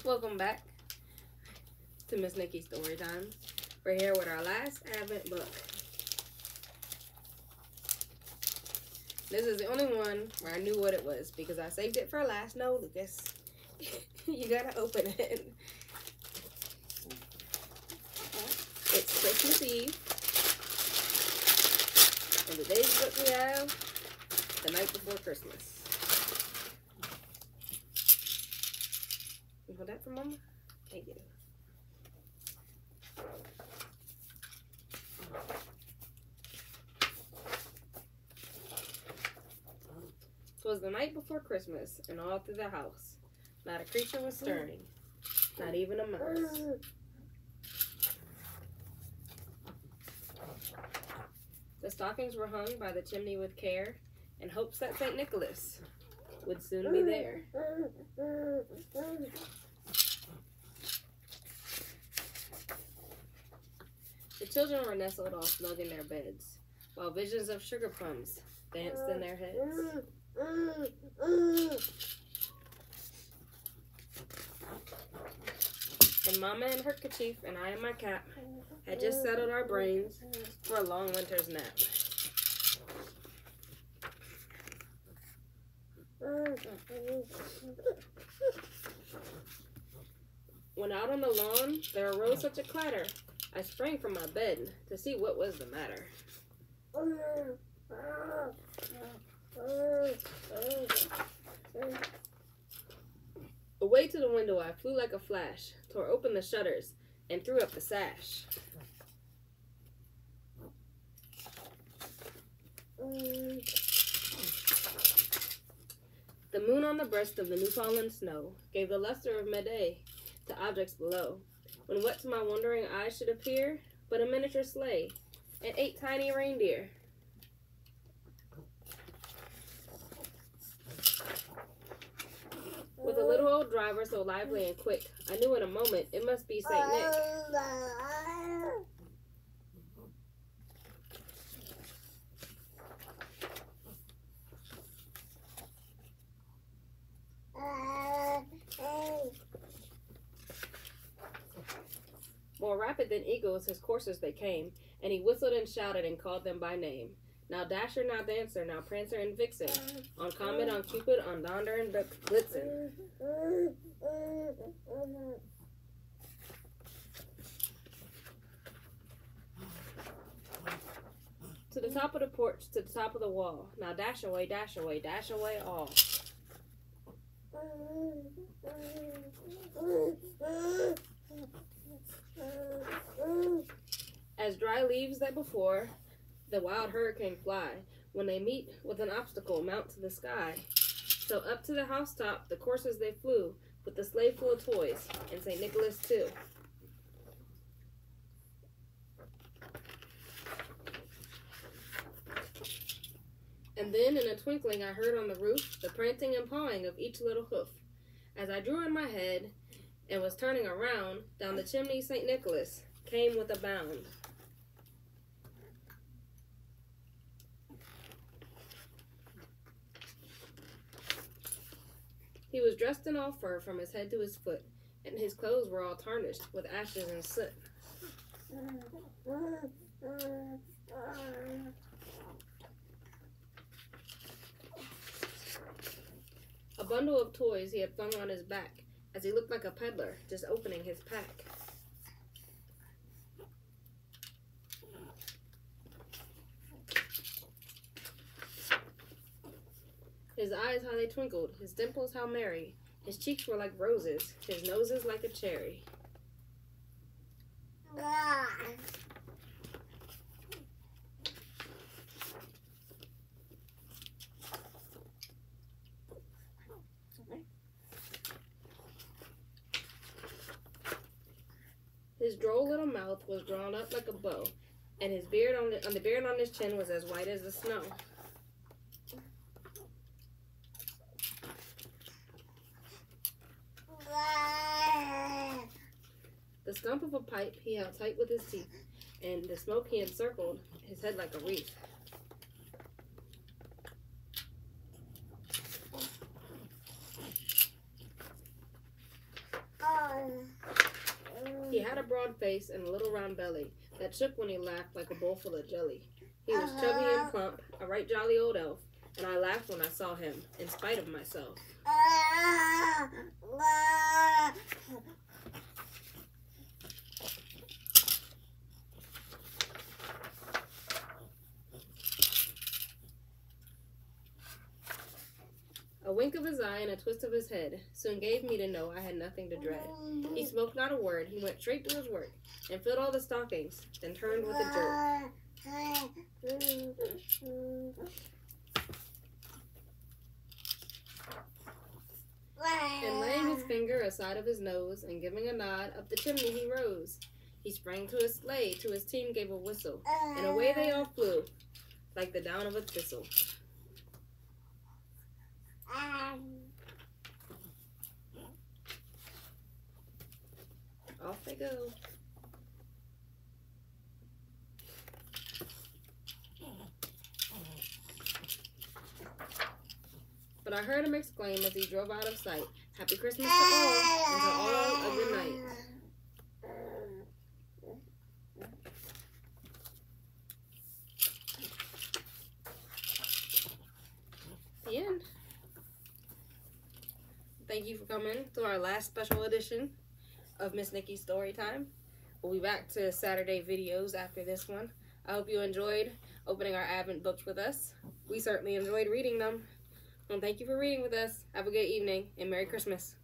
Welcome back to Miss Niki StoryTime. We're here with our last Advent book. This is the only one where I knew what it was because I saved it for last. No, Lucas. You gotta open it. It's Christmas Eve. And today's book we have The Night Before Christmas. You hold that for Mama? Thank you. Twas the night before Christmas, and all through the house not a creature was stirring, not even a mouse. The stockings were hung by the chimney with care, in hopes that St. Nicholas would soon be there. The children were nestled all snug in their beds, while visions of sugar plums danced in their heads. And Mama in her kerchief and I in my cap had just settled our brains for a long winter's nap. When out on the lawn there arose such a clatter, I sprang from my bed to see what was the matter. Away to the window I flew like a flash, tore open the shutters, and threw up the sash. The moon on the breast of the new fallen snow gave the luster of midday to objects below, when what to my wondering eyes should appear but a miniature sleigh and 8 tiny reindeer. With a little old driver so lively and quick, I knew in a moment it must be St. Nick. More rapid than eagles his coursers they came, and he whistled and shouted and called them by name. Now Dasher, now Dancer, now Prancer and Vixen, on Comet, on Cupid, on Donder and Blitzen. To the top of the porch, to the top of the wall, now dash away all. As dry leaves that before the wild hurricane fly, when they meet with an obstacle, mount to the sky. So up to the housetop the coursers they flew, with the sleigh full of toys, and St. Nicholas too. And then in a twinkling I heard on the roof the prancing and pawing of each little hoof. As I drew in my head and was turning around, down the chimney St. Nicholas came with a bound. He was dressed in all fur from his head to his foot, and his clothes were all tarnished with ashes and soot. A bundle of toys he had flung on his back, as he looked like a peddler just opening his pack. His eyes how they twinkled, his dimples how merry, his cheeks were like roses, his nose is like a cherry. His droll little mouth was drawn up like a bow, and his beard the beard on his chin was as white as the snow. The stump of a pipe he held tight with his teeth, and the smoke he encircled his head like a wreath. broad face and a little round belly that shook when he laughed like a bowl full of jelly. He was chubby and plump, a right jolly old elf, and I laughed when I saw him, in spite of myself. A wink of his eye and a twist of his head soon gave me to know I had nothing to dread. He spoke not a word, he went straight to his work, and filled all the stockings, then turned with a jerk. And laying his finger aside of his nose, and giving a nod, up the chimney he rose. He sprang to his sleigh, to his team gave a whistle, and away they all flew, like the down of a thistle. Off they go. But I heard him exclaim as he drove out of sight, "Happy Christmas to all, and to all a good night." The end. Thank you for coming to our last special edition of Miss Niki's Storytime. We'll be back to Saturday videos after this one. I hope you enjoyed opening our Advent books with us. We certainly enjoyed reading them. Well, thank you for reading with us. Have a good evening, and Merry Christmas.